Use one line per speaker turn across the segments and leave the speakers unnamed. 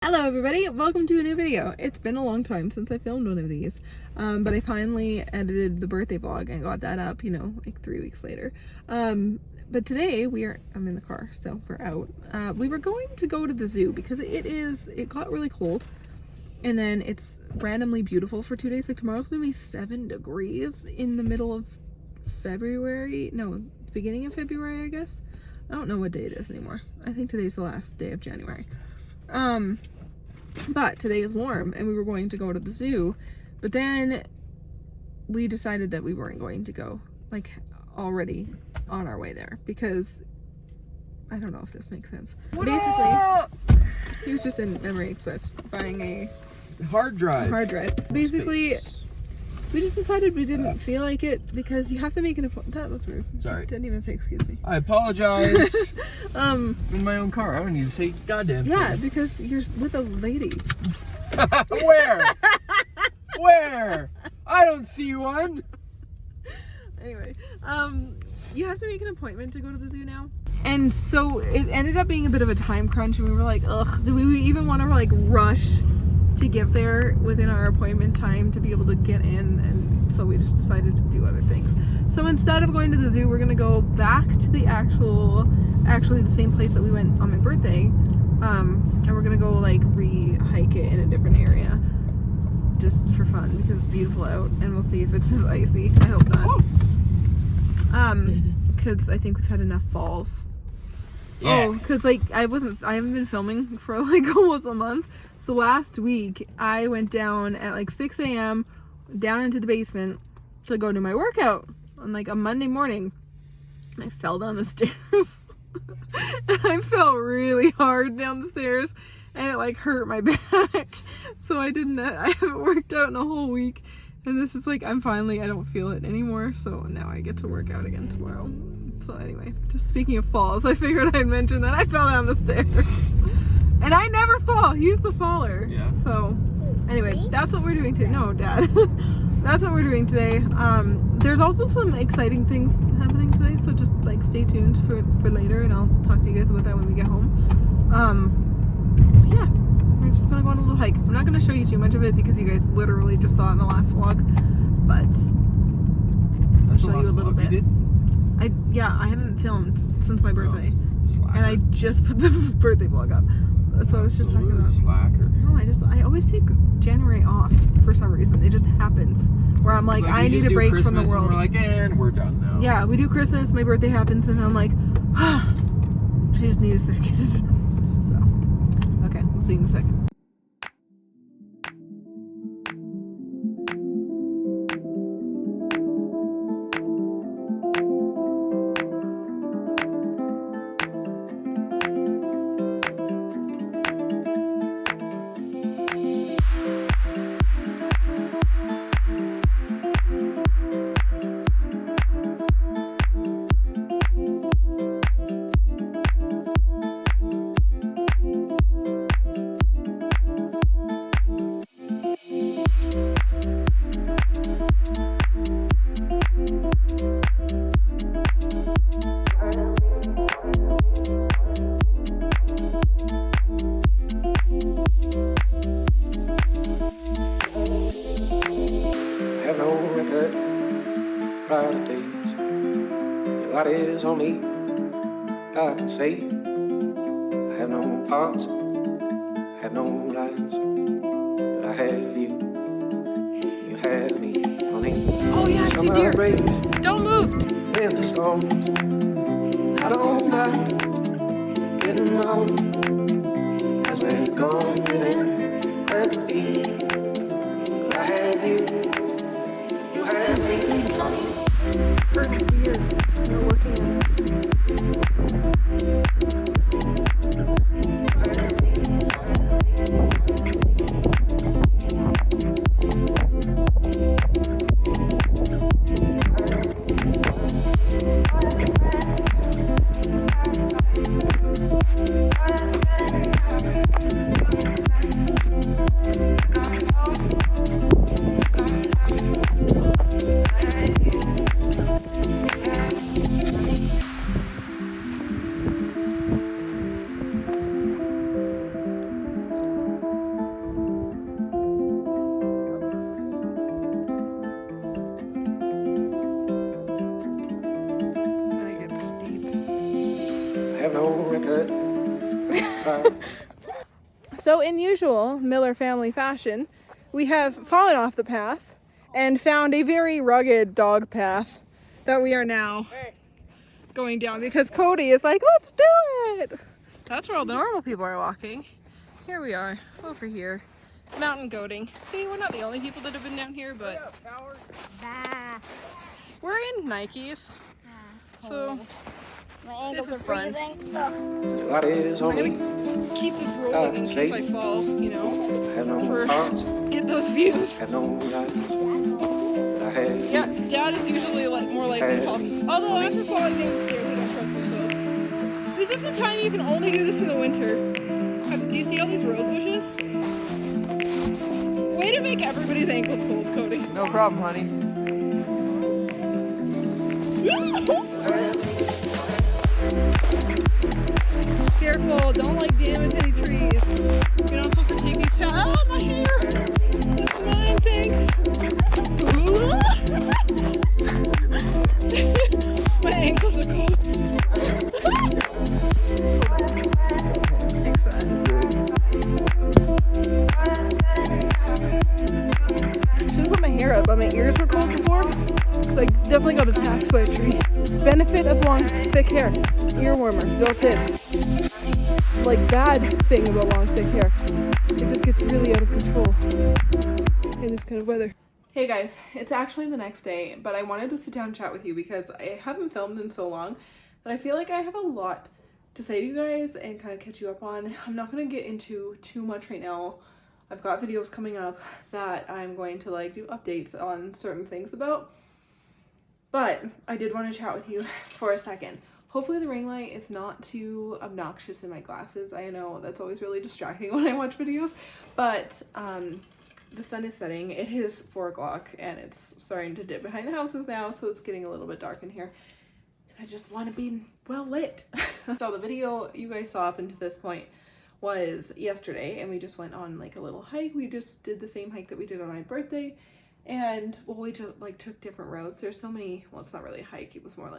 Hello everybody, welcome to a new video. It's been a long time since I filmed one of these, but I finally edited the birthday vlog and got that up, like 3 weeks later. But today I'm in the car, so we're out. We were going to go to the zoo because it got really cold, and then it's randomly beautiful for 2 days. Like tomorrow's gonna be 7 degrees in the middle of February. No, beginning of February, I guess. I don't know what day it is anymore. I think today's the last day of January. But today is warm and we were going to go to the zoo, but then we decided that we weren't going to go, like, already on our way there, because I don't know if this makes sense. Basically, he was just in Memory Express buying a
hard drive.
Basically, we just decided we didn't feel like it because you have to make an appointment. That was rude.
Sorry.
Didn't even say excuse me.
I apologize. In my own car. I don't need to say goddamn thing.
Yeah, because you're with a lady.
Where? Where? I don't see one.
Anyway, you have to make an appointment to go to the zoo now. And so it ended up being a bit of a time crunch, and we were like, ugh, do we even want to like rush to get there within our appointment time to be able to get in? And so we just decided to do other things. So instead of going to the zoo, we're gonna go back to the actually the same place that we went on my birthday, and we're gonna go like re-hike it in a different area just for fun because it's beautiful out, and we'll see if it's as icy. I hope not. Because I think we've had enough falls. Yeah. Oh, because like I haven't been filming for like almost a month. So last week I went down at like 6 a.m. down into the basement to go do my workout on like a Monday morning. And I fell down the stairs. And I fell really hard down the stairs, and it like hurt my back. So I haven't worked out in a whole week. And this is like, I don't feel it anymore. So now I get to work out again tomorrow. So anyway, just speaking of falls, I figured I'd mention that I fell down the stairs. And I never fall. He's the faller. Yeah. So anyway, that's what we're doing today. No, Dad. That's what we're doing today. There's also some exciting things happening today, so just like stay tuned for later, and I'll talk to you guys about that when we get home. Yeah, we're just gonna go on a little hike. I'm not gonna show you too much of it because you guys literally just saw it in the last vlog, but I'll show you a little bit. I haven't filmed since my birthday, and I just put the birthday vlog up. That's what I was just talking about.
Slacker.
No, I always take January off for some reason. It just happens where I'm like I need a break from the world.
And we're like, and we're done now.
Yeah, we do Christmas. My birthday happens, and I'm like, I just need a second. So, okay, we'll see you in a second.
Brighter days, your light is on me. I can say I have no parts, I have no lines, but I have you, you have me, honey.
Oh yeah, I see deer.
Breaks,
don't move.
winter storms, I don't mind getting on as we're going within the beat. But I have you, you have me, honey.
Perfect deer. We're looking at this.
cut.
So in usual Miller family fashion, we have fallen off the path and found a very rugged dog path that we are now going down because Cody is like, let's do it. That's where all the normal people are walking. Here we are, over here, mountain goating. See, we're not the only people that have been down here, but we're in Nikes, so this is fun.
That is
I'm
on me.
gonna keep this rolling in case I fall, you know,
I have no
for
hearts,
get those views.
I have no lives. But I have
Yeah, Dad is usually more likely to fall. Although after falling down the stairs, I don't trust myself. This is the time you can only do this in the winter. Do you see all these rose bushes? Way to make everybody's ankles cold, Cody.
No problem, honey.
Careful, don't damage any trees. You're not supposed to take these paths. Oh, my hair! That's mine, thanks. My ankles are cold. Thanks, man. Should've put my hair up, but my ears were cold before. So I definitely got attacked by a tree. Benefit of long, thick hair. Ear warmer, built in. Bad thing about long, thick hair. It just gets really out of control in this kind of weather. Hey guys, it's actually the next day, but I wanted to sit down and chat with you because I haven't filmed in so long that I feel like I have a lot to say to you guys and kind of catch you up on. I'm not going to get into too much right now. I've got videos coming up that I'm going to do updates on certain things about. But I did want to chat with you for a second. Hopefully the ring light is not too obnoxious in my glasses. I know that's always really distracting when I watch videos, but the sun is setting. It is 4 o'clock and it's starting to dip behind the houses now, so it's getting a little bit dark in here. And I just want to be well lit. So the video you guys saw up until this point was yesterday, and we just went on a little hike. We just did the same hike that we did on my birthday, and we just took different roads. There's so many, well, it's not really a hike, it was more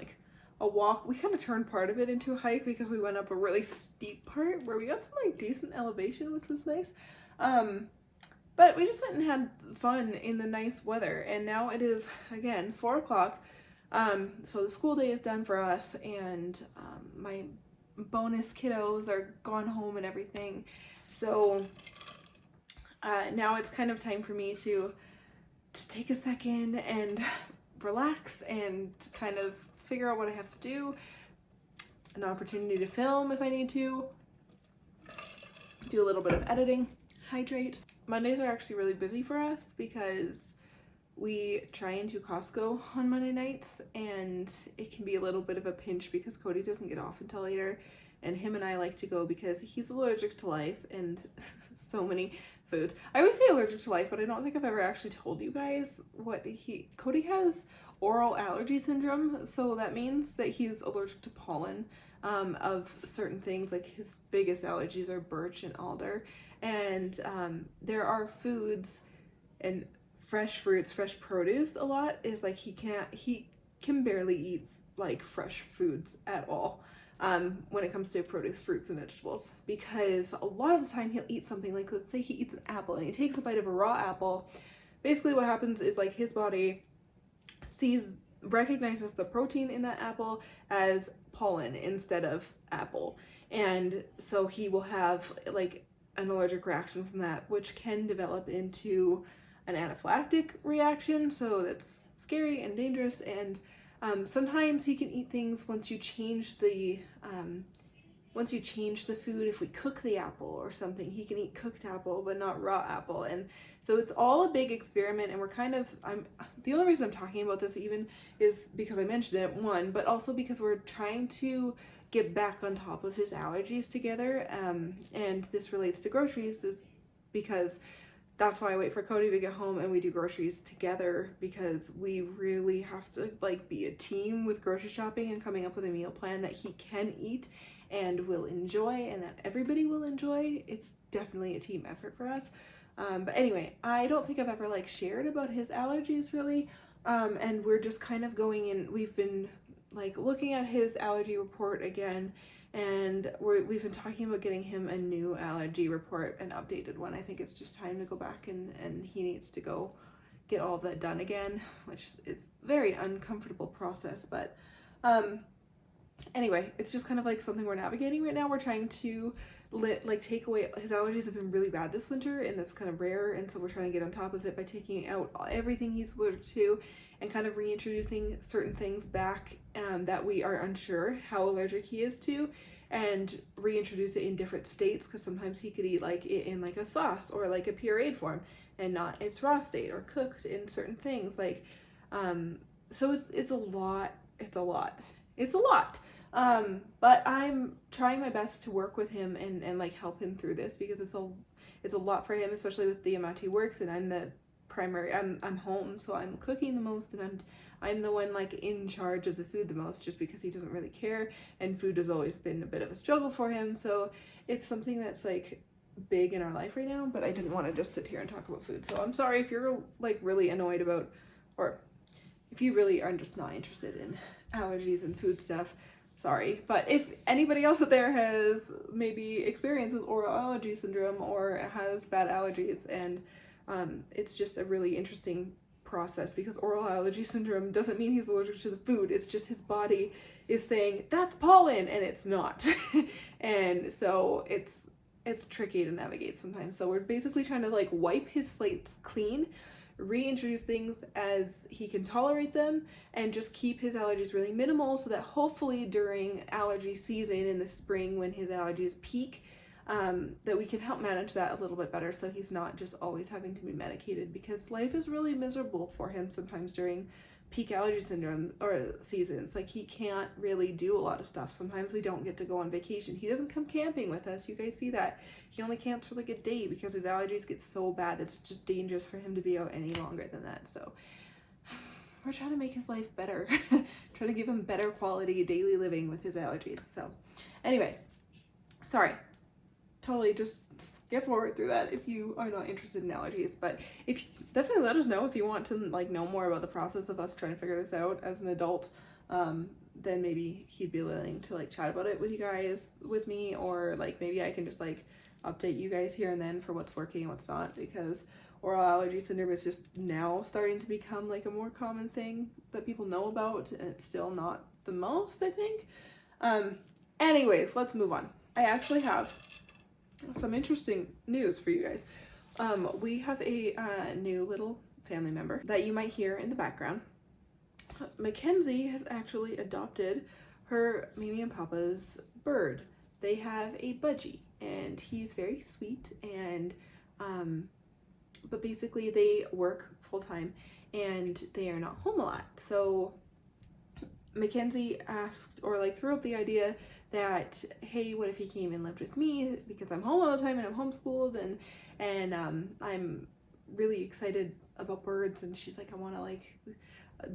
a walk. We kind of turned part of it into a hike because we went up a really steep part where we got some decent elevation, which was nice. But we just went and had fun in the nice weather, and now it is again 4 o'clock. So the school day is done for us, and my bonus kiddos are gone home and everything. So now it's kind of time for me to just take a second and relax and kind of figure out what I have to do, an opportunity to film if I need to, do a little bit of editing, hydrate. Mondays are actually really busy for us because we try and do Costco on Monday nights, and it can be a little bit of a pinch because Cody doesn't get off until later, and him and I like to go because he's allergic to life and so many foods. I always say allergic to life, but I don't think I've ever actually told you guys what Cody has oral allergy syndrome, so that means that he's allergic to pollen of certain things. His biggest allergies are birch and alder, and there are foods and fresh fruits, fresh produce a lot is he can barely eat fresh foods at all when it comes to produce, fruits and vegetables, because a lot of the time he'll eat something let's say he eats an apple and he takes a bite of a raw apple. Basically what happens is his body recognizes the protein in that apple as pollen instead of apple, and so he will have an allergic reaction from that, which can develop into an anaphylactic reaction, so that's scary and dangerous. And sometimes he can eat things once you change the food. If we cook the apple or something, he can eat cooked apple but not raw apple, and so it's all a big experiment. And we're the only reason I'm talking about this even is because I mentioned it, one, but also because we're trying to get back on top of his allergies together, and this relates to groceries is because that's why I wait for Cody to get home and we do groceries together, because we really have to be a team with grocery shopping and coming up with a meal plan that he can eat and will enjoy and that everybody will enjoy. It's definitely a team effort for us. But anyway, I don't think I've ever shared about his allergies really, and we're just kind of going in. We've been looking at his allergy report again and we've been talking about getting him a new allergy report, an updated one. I think it's just time to go back and he needs to go get all of that done again, which is very uncomfortable process, but anyway, it's just kind of like something we're navigating right now. We're trying to take away, his allergies have been really bad this winter and that's kind of rare, and so we're trying to get on top of it by taking out everything he's allergic to and kind of reintroducing certain things back that we are unsure how allergic he is to, and reintroduce it in different states, because sometimes he could eat like it in like a sauce or like a pureed form and not its raw state, or cooked in certain things, like so it's a lot. But I'm trying my best to work with him and like help him through this, because it's a lot for him, especially with the amount he works, and I'm the primary, I'm home, so I'm cooking the most, and I'm the one like in charge of the food the most, just because he doesn't really care, and food has always been a bit of a struggle for him. So it's something that's like big in our life right now, but I didn't want to just sit here and talk about food. So I'm sorry if you're like really annoyed about, or if you really are just not interested in allergies and food stuff, sorry. But if anybody else out there has maybe experienced with oral allergy syndrome or has bad allergies, and it's just a really interesting process, because oral allergy syndrome doesn't mean he's allergic to the food. It's just his body is saying that's pollen and it's not. And so it's tricky to navigate sometimes. So we're basically trying to like wipe his slates clean, reintroduce things as he can tolerate them, and just keep his allergies really minimal, so that hopefully during allergy season in the spring, when his allergies peak, that we can help manage that a little bit better, so he's not just always having to be medicated, because life is really miserable for him sometimes during peak allergy syndrome or seasons. Like, he can't really do a lot of stuff. Sometimes we don't get to go on vacation. He doesn't come camping with us. You guys see that. He only camps for like a day because his allergies get so bad that it's just dangerous for him to be out any longer than that. So we're trying to make his life better, trying to give him better quality daily living with his allergies. So anyway, sorry, totally just skip forward through that if you are not interested in allergies. But if definitely let us know if you want to like know more about the process of us trying to figure this out as an adult. Then maybe he'd be willing to like chat about it with you guys, with me, or like maybe I can just like update you guys here and then for what's working and what's not, because oral allergy syndrome is just now starting to become like a more common thing that people know about, and it's still not the most, I think. Anyways, let's move on. I actually have some interesting news for you guys. We have a new little family member that you might hear in the background. Mackenzie has actually adopted her Mimi and Papa's bird. They have a budgie, and he's very sweet, and but basically they work full-time and they are not home a lot. So Mackenzie asked, or like threw up the idea that, hey, what if he came and lived with me, because I'm home all the time and I'm homeschooled, and I'm really excited about birds, and she's like, I want to like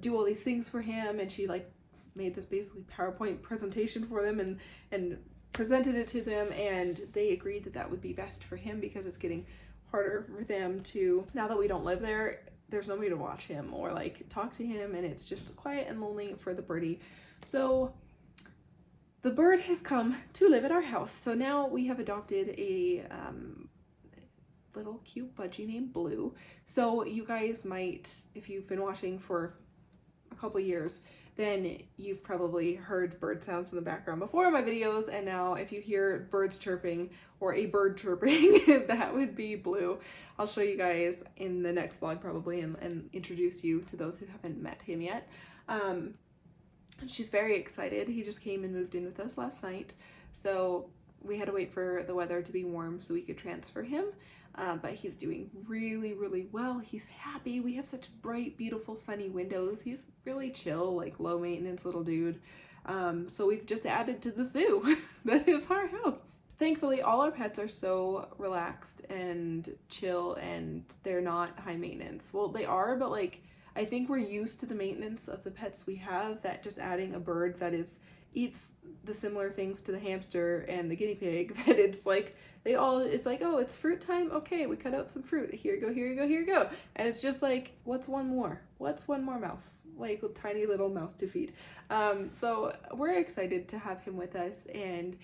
do all these things for him, and she like made this basically PowerPoint presentation for them and presented it to them, and they agreed that that would be best for him, because it's getting harder for them to, now that we don't live there, there's nobody to watch him or like talk to him, and it's just quiet and lonely for the birdie. So the bird has come to live at our house. So now we have adopted a little cute budgie named Blue. So you guys might, if you've been watching for a couple years, then you've probably heard bird sounds in the background before in my videos, and now if you hear birds chirping or a bird chirping, that would be Blue. I'll show you guys in the next vlog probably, and introduce you to those who haven't met him yet. She's very excited. He just came and moved in with us last night, so we had to wait for the weather to be warm so we could transfer him. But he's doing really, really well. He's happy. We have such bright, beautiful, sunny windows. He's really chill, like low maintenance little dude. So we've just added to the zoo that is our house. Thankfully, all our pets are so relaxed and chill, and they're not high maintenance. Well, they are, but like, I think we're used to the maintenance of the pets we have, that just adding a bird that eats the similar things to the hamster and the guinea pig, that it's like, it's like, oh, it's fruit time. Okay, we cut out some fruit. Here you go, here you go, here you go. And it's just like, what's one more? What's one more like tiny little mouth to feed. So we're excited to have him with us, and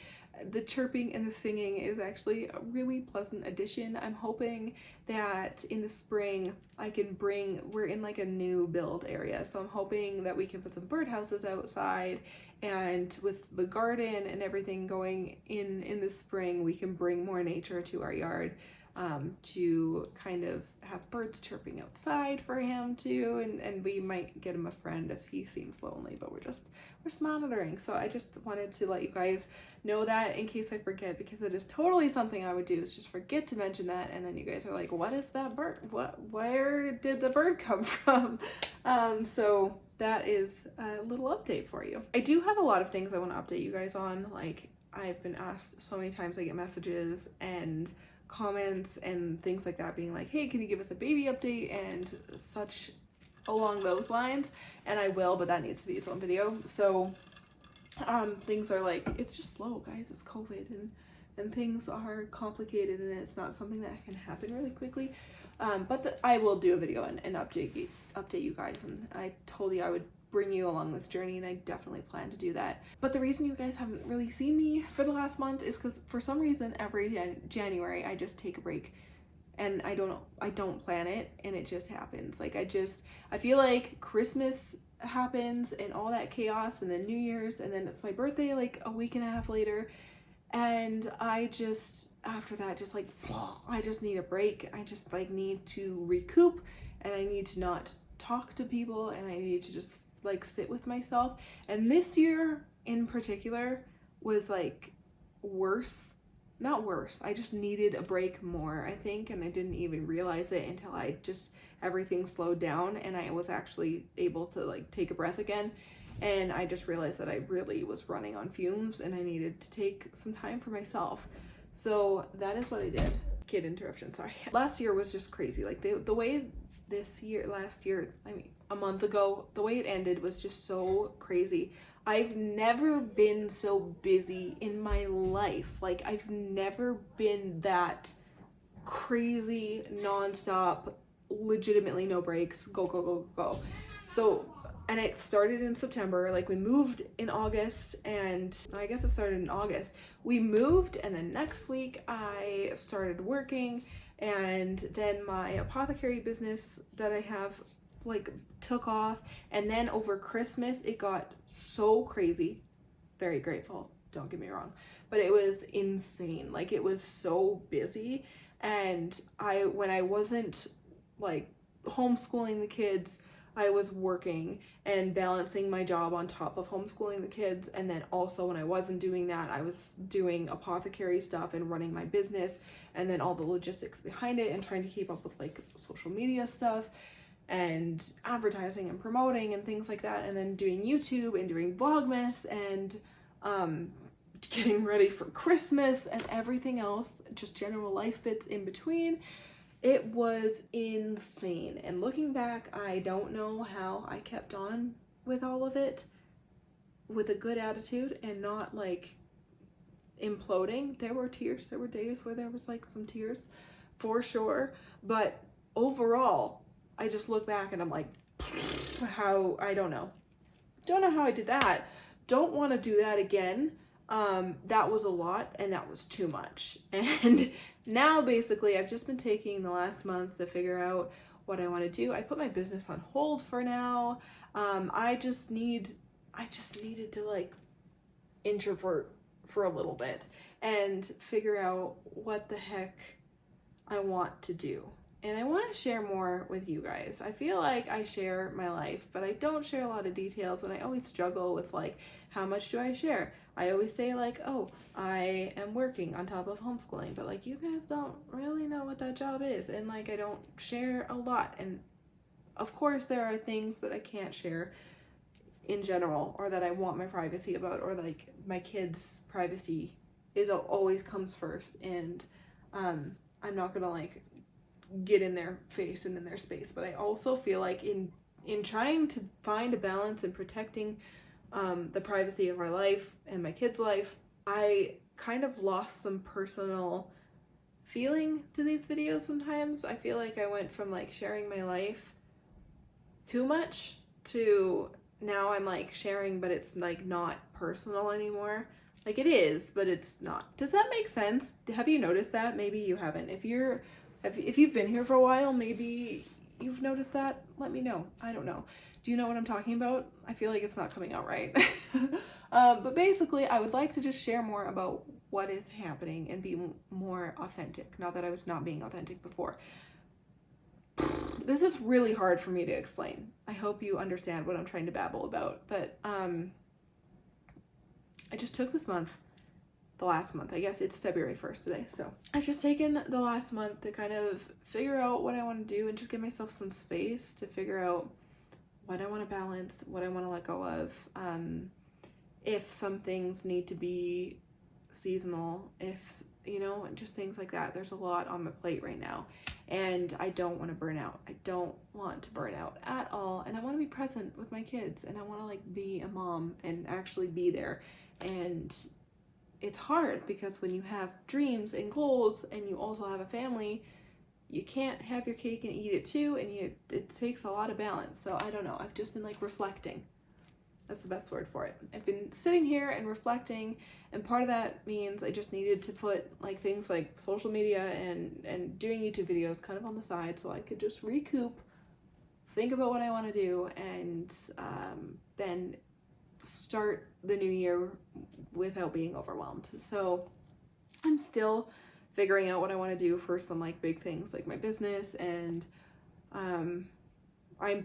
the chirping and the singing is actually a really pleasant addition. I'm hoping that in the spring I can we're in like a new build area, so I'm hoping that we can put some birdhouses outside, and with the garden and everything going in the spring, we can bring more nature to our yard, to kind of have birds chirping outside for him too, and we might get him a friend if he seems lonely, but we're just monitoring. So I just wanted to let you guys know that in case I forget, because it is totally something I would do, is just forget to mention that, and then you guys are like, what is that bird? Where did the bird come from? So that is a little update for you. I do have a lot of things I want to update you guys on. Like, I've been asked so many times, I get messages and comments and things like that being like, hey, can you give us a baby update and such along those lines, and I will, but that needs to be its own video. So things are like, it's just slow, guys, it's COVID, and things are complicated, and it's not something that can happen really quickly, but I will do a video and update you guys, and I told you I would bring you along this journey, and I definitely plan to do that. But the reason you guys haven't really seen me for the last month is because for some reason every January I just take a break, and I don't plan it, and it just happens. Like, I feel like Christmas happens and all that chaos, and then New Year's, and then it's my birthday like a week and a half later, and I just, after that, just like, I just need a break. I just like need to recoup, and I need to not talk to people, and I need to just like sit with myself. And this year in particular was like not worse, I just needed a break more, I think, and I didn't even realize it until everything slowed down and I was actually able to like take a breath again, and I just realized that I really was running on fumes and I needed to take some time for myself. So that is what I did. Kid interruption, sorry. Last year was just crazy. Like the way last year, I mean a month ago, the way it ended was just so crazy. I've never been so busy in my life. Like, I've never been that crazy, nonstop, legitimately no breaks, go, go, go, go. So, and it started in September. Like, we moved in August, and I guess it started in August. We moved, and then next week I started working, and then my apothecary business that I have like took off, and then over Christmas it got so crazy. Very grateful, don't get me wrong, but it was insane. Like, it was so busy, and when I wasn't like homeschooling the kids, I was working and balancing my job on top of homeschooling the kids, and then also when I wasn't doing that, I was doing apothecary stuff and running my business, and then all the logistics behind it, and trying to keep up with like social media stuff and advertising and promoting and things like that, and then doing YouTube and doing Vlogmas, and getting ready for Christmas and everything else, just general life bits in between. It was insane, and looking back, I don't know how I kept on with all of it with a good attitude and not like imploding. There were tears, there were days where there was like some tears for sure, but overall I just look back and I'm like, I don't know how I did that. Don't want to do that again. That was a lot, and that was too much. And now basically I've just been taking the last month to figure out what I want to do. I put my business on hold for now. I just needed to like introvert for a little bit and figure out what the heck I want to do. And I want to share more with you guys. I feel like I share my life, but I don't share a lot of details, and I always struggle with like, how much do I share? I always say like, oh, I am working on top of homeschooling, but like, you guys don't really know what that job is, and like, I don't share a lot. And of course there are things that I can't share in general, or that I want my privacy about, or like my kids' privacy always comes first, and I'm not gonna like get in their face and in their space. But I also feel like in trying to find a balance and protecting the privacy of our life and my kids' life, I kind of lost some personal feeling to these videos sometimes. I feel like I went from like sharing my life too much to now I'm like sharing, but it's like not personal anymore. Like it is, but it's not. Does that make sense? Have you noticed that? Maybe you haven't. If you've been here for a while, maybe you've noticed that. Let me know. I don't know. Do you know what I'm talking about? I feel like it's not coming out right. But basically, I would like to just share more about what is happening and be more authentic. Not that I was not being authentic before. This is really hard for me to explain. I hope you understand what I'm trying to babble about. But I just took this month, the last month. I guess it's February 1st today. So I've just taken the last month to kind of figure out what I want to do and just give myself some space to figure out what I want to balance, what I want to let go of. If some things need to be seasonal, if, you know, just things like that. There's a lot on my plate right now, and I don't want to burn out. I don't want to burn out at all, and I want to be present with my kids, and I want to like be a mom and actually be there. And it's hard because when you have dreams and goals and you also have a family, you can't have your cake and eat it too, and it takes a lot of balance. So I don't know, I've just been like reflecting. That's the best word for it. I've been sitting here and reflecting, and part of that means I just needed to put like things like social media and doing YouTube videos kind of on the side so I could just recoup, think about what I want to do, and then start the new year without being overwhelmed. So I'm still figuring out what I want to do for some like big things like my business, and I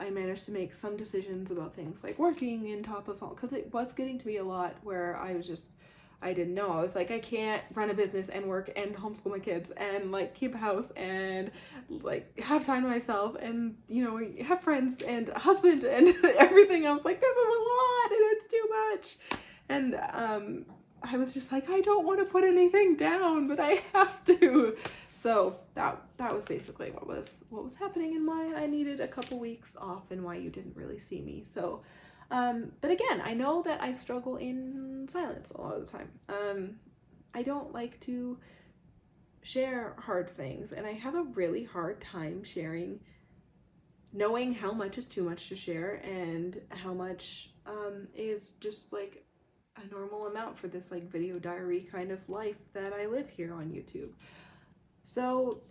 managed to make some decisions about things like working in top of home, because it was getting to be a lot where I didn't know. I was like, I can't run a business and work and homeschool my kids and like keep a house and like have time to myself and, you know, have friends and a husband and everything. I was like, this is a lot and it's too much. And I was just like, I don't want to put anything down, but I have to. So that was basically what was happening, and why I needed a couple weeks off, and why you didn't really see me. So, but again, I know that I struggle in silence a lot of the time. I don't like to share hard things, and I have a really hard time sharing, knowing how much is too much to share and how much is just like a normal amount for this like video diary kind of life that I live here on YouTube. So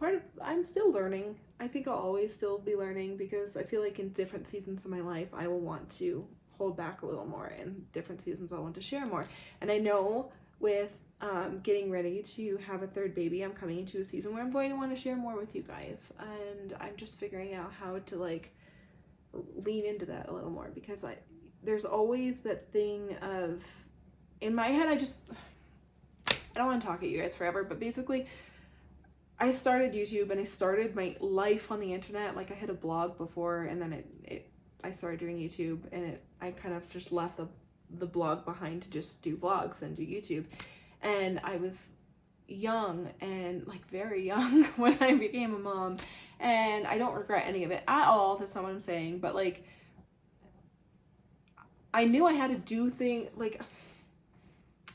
I'm still learning. I think I'll always still be learning, because I feel like in different seasons of my life, I will want to hold back a little more. In different seasons, I'll want to share more. And I know with getting ready to have a third baby, I'm coming into a season where I'm going to want to share more with you guys. And I'm just figuring out how to like lean into that a little more, because there's always that thing of, in my head, I don't want to talk at you guys forever, but basically, I started YouTube and I started my life on the internet. Like I had a blog before, and then I started doing YouTube, and I kind of just left the blog behind to just do vlogs and do YouTube. And I was young, and like very young when I became a mom, and I don't regret any of it at all. That's not what I'm saying, but like I knew I had to do things like,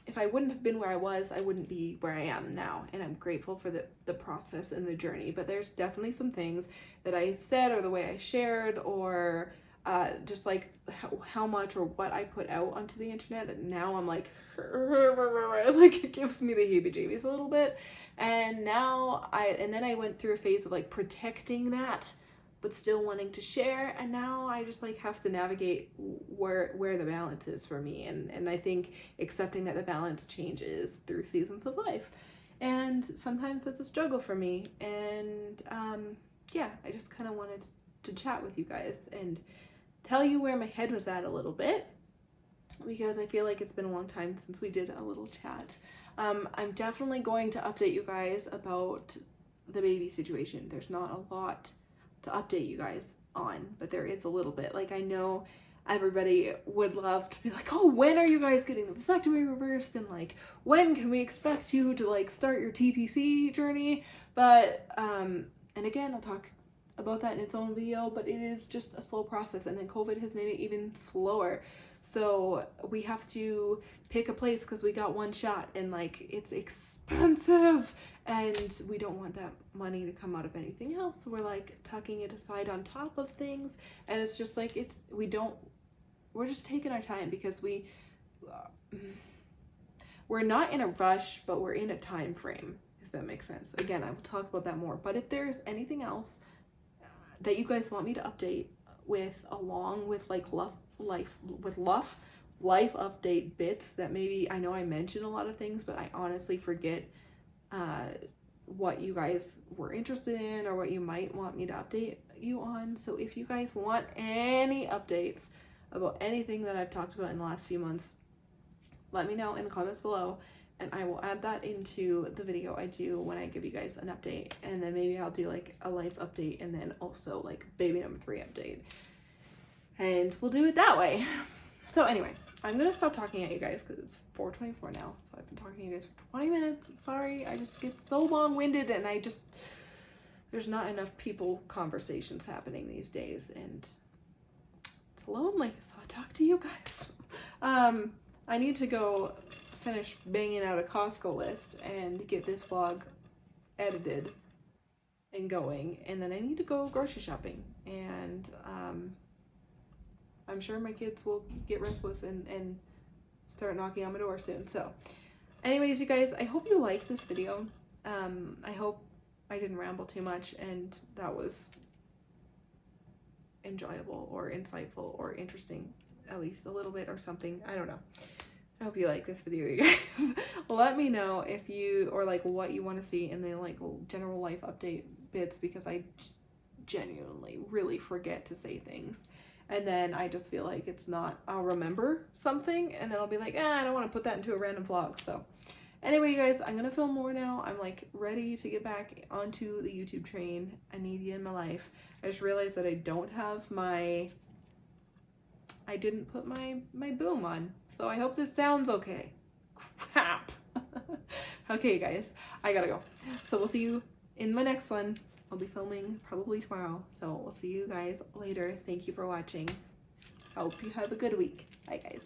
if I wouldn't have been where I was, I wouldn't be where I am now. And I'm grateful for the process and the journey. But there's definitely some things that I said, or the way I shared, or just like how much or what I put out onto the internet, that now I'm like it gives me the heebie-jeebies a little bit. And now then I went through a phase of like protecting that, but still wanting to share, and now I just like have to navigate where the balance is for me, and I think accepting that the balance changes through seasons of life, and sometimes that's a struggle for me. And yeah, I just kind of wanted to chat with you guys and tell you where my head was at a little bit, because I feel like it's been a long time since we did a little chat. I'm definitely going to update you guys about the baby situation. There's not a lot to update you guys on, but there is a little bit. Like, I know everybody would love to be like, oh, when are you guys getting the vasectomy reversed, and like, when can we expect you to like start your TTC journey? But and again, I'll talk about that in its own video, but it is just a slow process, and then COVID has made it even slower. So we have to pick a place because we got one shot and like it's expensive and we don't want that money to come out of anything else. So we're like tucking it aside on top of things, and it's just like we're just taking our time because we're not in a rush, but we're in a time frame, if that makes sense. Again, I will talk about that more, but if there's anything else that you guys want me to update with, along with like life update bits that maybe, I know I mentioned a lot of things, but I honestly forget what you guys were interested in or what you might want me to update you on. So if you guys want any updates about anything that I've talked about in the last few months, let me know in the comments below, and I will add that into the video I do when I give you guys an update. And then maybe I'll do like a life update and then also like baby number 3 update, and we'll do it that way. So anyway, I'm gonna stop talking at you guys because it's 4:24 now, so I've been talking to you guys for 20 minutes. Sorry, I just get so long-winded, and there's not enough people conversations happening these days, and it's lonely, so I'll talk to you guys. I need to go finish banging out a Costco list and get this vlog edited and going, and then I need to go grocery shopping, and I'm sure my kids will get restless and start knocking on my door soon. So anyways, you guys, I hope you liked this video. I hope I didn't ramble too much and that was enjoyable or insightful or interesting, at least a little bit or something. I don't know. I hope you like this video, you guys. Let me know if you, or like what you want to see in the like general life update bits, because I genuinely really forget to say things. And then I just feel like it's not, I'll remember something and then I'll be like, I don't want to put that into a random vlog. So anyway, you guys, I'm going to film more now. I'm like ready to get back onto the YouTube train. I need you in my life. I just realized that I don't have I didn't put my boom on. So I hope this sounds okay. Crap. Okay, guys, I gotta go. So we'll see you in my next one. I'll be filming probably tomorrow. So we'll see you guys later. Thank you for watching. I hope you have a good week. Bye, guys.